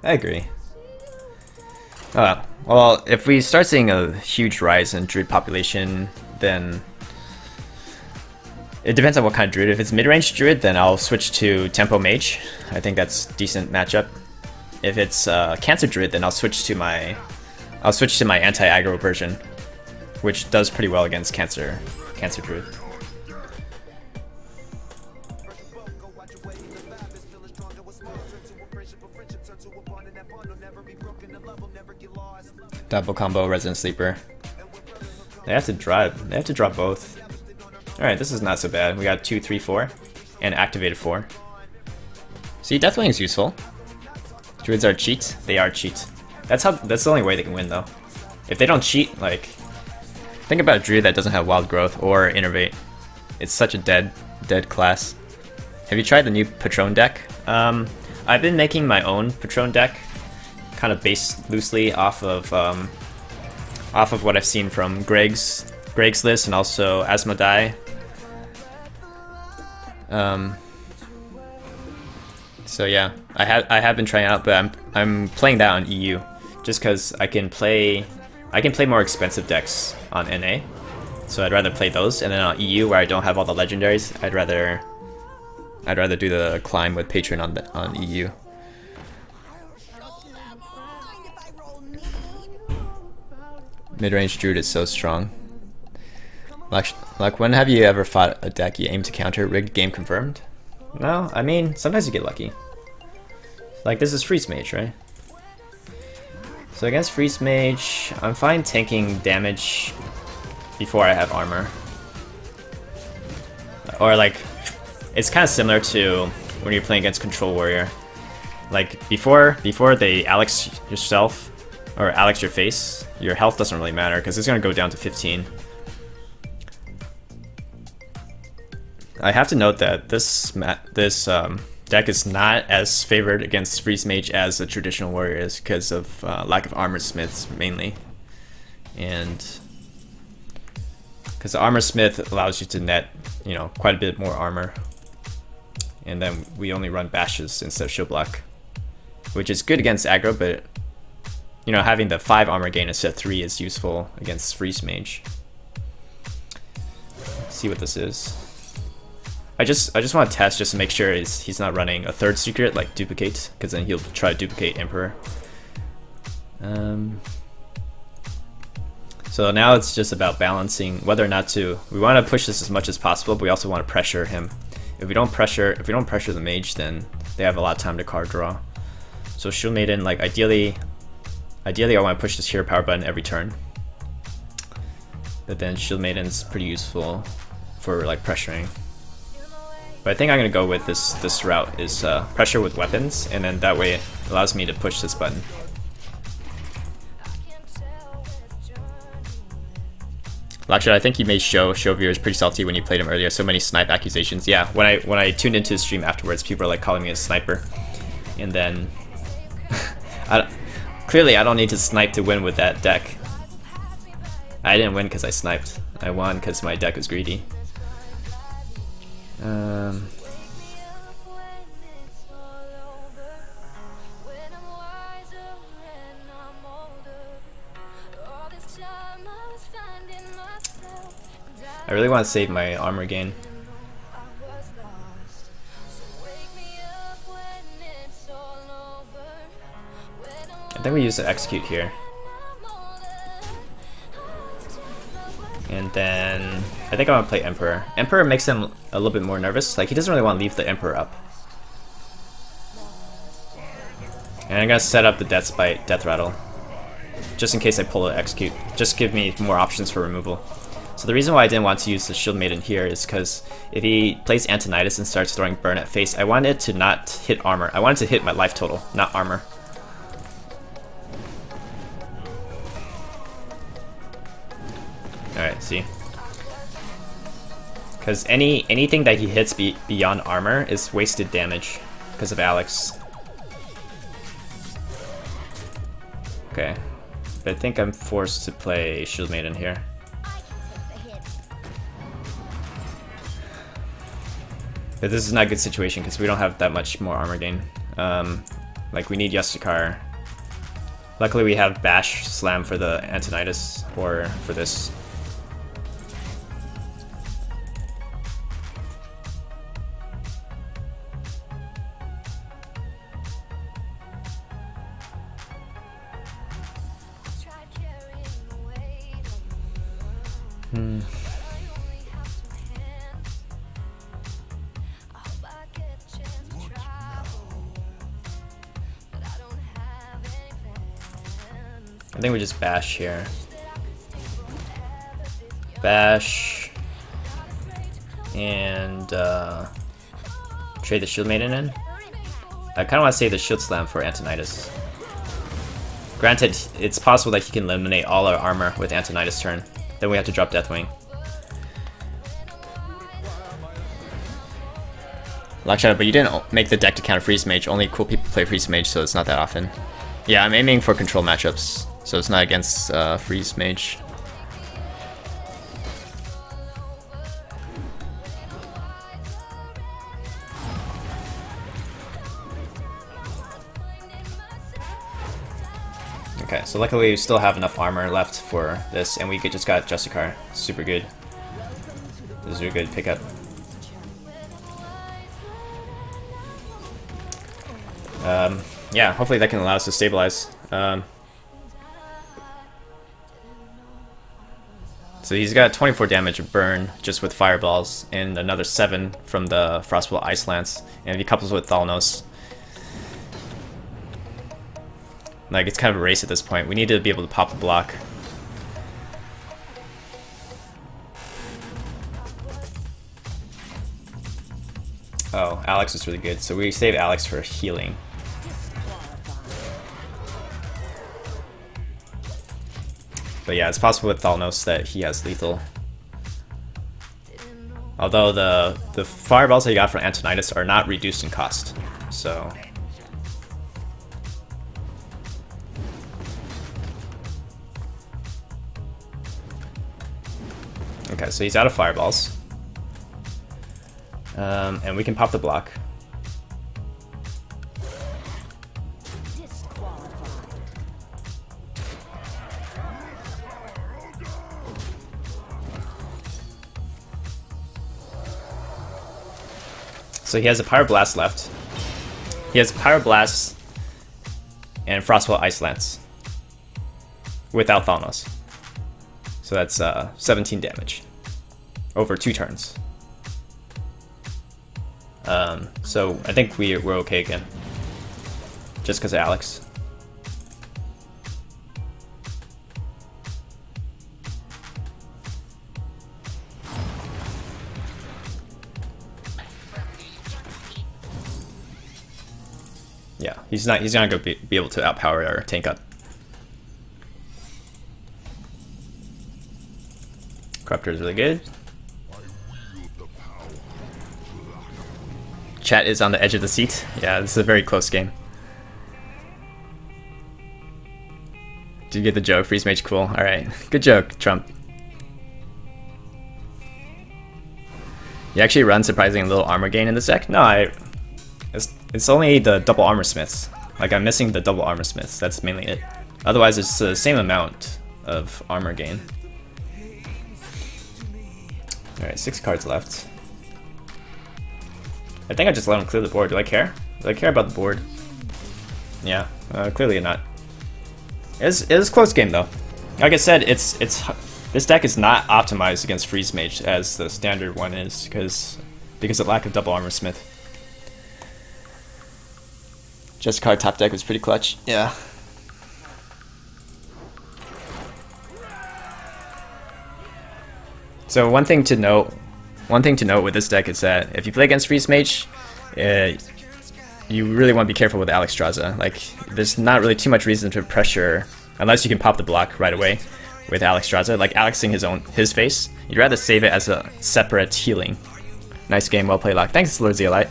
I agree. Well, if we start seeing a huge rise in druid population, then it depends on what kind of druid. If it's mid-range druid, then I'll switch to tempo mage. I think that's decent matchup. If it's cancer druid, then I'll switch to my anti-aggro version, which does pretty well against cancer druid. Double combo Resident Sleeper. They have to draw both. Alright, this is not so bad. We got 2, 3, 4, and activated 4. See, Deathwing is useful. Druids are cheat. They are cheat. That's the only way they can win though. If they don't cheat, like, think about a druid that doesn't have wild growth or innervate. It's such a dead class. Have you tried the new Patron deck? I've been making my own Patron deck, kind of based loosely off of what I've seen from Greg's list and also Asmodai. So yeah, I have been trying out, but I'm playing that on EU just because I can play more expensive decks on NA. So I'd rather play those, and then on EU where I don't have all the legendaries, I'd rather do the climb with Patron on EU. Mid-range druid is so strong. Like, when have you ever fought a deck you aim to counter rigged game confirmed? No, I mean, sometimes you get lucky. Like, this is Freeze Mage, right? So against Freeze Mage, I'm fine tanking damage before I have armor. Or like, it's kind of similar to when you're playing against Control Warrior. Like, before they Alex yourself, or Alex your face, your health doesn't really matter because it's going to go down to 15. I have to note that this deck is not as favored against Freeze Mage as a traditional warrior is because of lack of armor smiths mainly, and because the armor smith allows you to net, you know, quite a bit more armor, and then we only run bashes instead of shield block, which is good against aggro, but you know, having the 5 armor gain instead of 3 is useful against Freeze Mage. Let's see what this is. I just want to test just to make sure he's not running a 3rd secret like duplicate, because then he'll try to duplicate Emperor. So now it's just about balancing whether or not to. We want to push this as much as possible, but we also want to pressure him. If we don't pressure the mage, then they have a lot of time to card draw. So Shield Maiden, like ideally I want to push this hero power button every turn. But then Shield Maiden's pretty useful for like pressuring. But I think I'm gonna go with this route is pressure with weapons, and then that way it allows me to push this button. Well, actually, I think he made show viewers pretty salty when you played him earlier. So many snipe accusations. Yeah, when I tuned into his stream afterwards, people were like calling me a sniper, and then clearly I don't need to snipe to win with that deck. I didn't win because I sniped. I won because my deck was greedy. I really want to save my armor gain. I think we use the execute here. And then I think I want to play Emperor. Emperor makes him a little bit more nervous. Like, he doesn't really want to leave the Emperor up. And I'm gonna set up the Death Spite, Death Rattle, just in case I pull an execute. Just give me more options for removal. So the reason why I didn't want to use the Shield Maiden here is because if he plays Antonidas and starts throwing Burn at face, I wanted it to not hit armor. I wanted to hit my life total, not armor. Alright, see? Because anything that he hits beyond armor is wasted damage because of Alex. Okay, but I think I'm forced to play Shield Maiden here. But this is not a good situation because we don't have that much more armor gain. Like, we need Yasukar. Luckily we have Bash Slam for the Antonidas, or for this. I think we just bash here. Bash and trade the Shield Maiden in. I kind of want to save the Shield Slam for Antonidas. Granted, it's possible that he can eliminate all our armor with Antonidas' turn. Then we have to drop Deathwing. Lock Shadow, but you didn't make the deck to counter Freeze Mage. Only cool people play Freeze Mage, so it's not that often. Yeah, I'm aiming for control matchups, so it's not against Freeze Mage. Okay, so luckily we still have enough armor left for this, and we just got Justicar. Super good. This is a good pickup. Yeah, hopefully that can allow us to stabilize. So he's got 24 damage of burn just with fireballs, and another 7 from the Frostbolt Ice Lance, and if he couples with Thalnos, like, it's kind of a race at this point. We need to be able to pop the block. Oh, Alex is really good, so we save Alex for healing. But yeah, it's possible with Thalnos that he has lethal. Although the fireballs that he got from Antonidas are not reduced in cost, so... Okay, so he's out of fireballs. And we can pop the block. So he has a Pyroblast left. He has Pyroblast and Frostbolt Ice Lance without Thalnos. So that's 17 damage over 2 turns. So I think we're okay again, just because of Alex. Yeah, he's not gonna be able to outpower our tank up. Corruptor is really good. Chat is on the edge of the seat. Yeah, this is a very close game. Did you get the joke? Freeze Mage cool. Alright. Good joke, Trump. You actually run surprisingly little armor gain in this deck? No, it's only the double armor smiths. Like, I'm missing the double armor smiths. That's mainly it. Otherwise, it's the same amount of armor gain. Alright, 6 cards left. I think I just let him clear the board. Do I care? Do I care about the board? Yeah, clearly not. It was a close game though. Like I said, this deck is not optimized against Freeze Mage as the standard one is because of lack of double armor smith. Just card top deck was pretty clutch. Yeah. So one thing to note with this deck is that if you play against Freeze Mage, you really want to be careful with Alexstrasza. Like, there's not really too much reason to pressure unless you can pop the block right away with Alexstrasza. Like Alexing his face, you'd rather save it as a separate healing. Nice game, well played, Lock. Thanks, Lord Zeolite.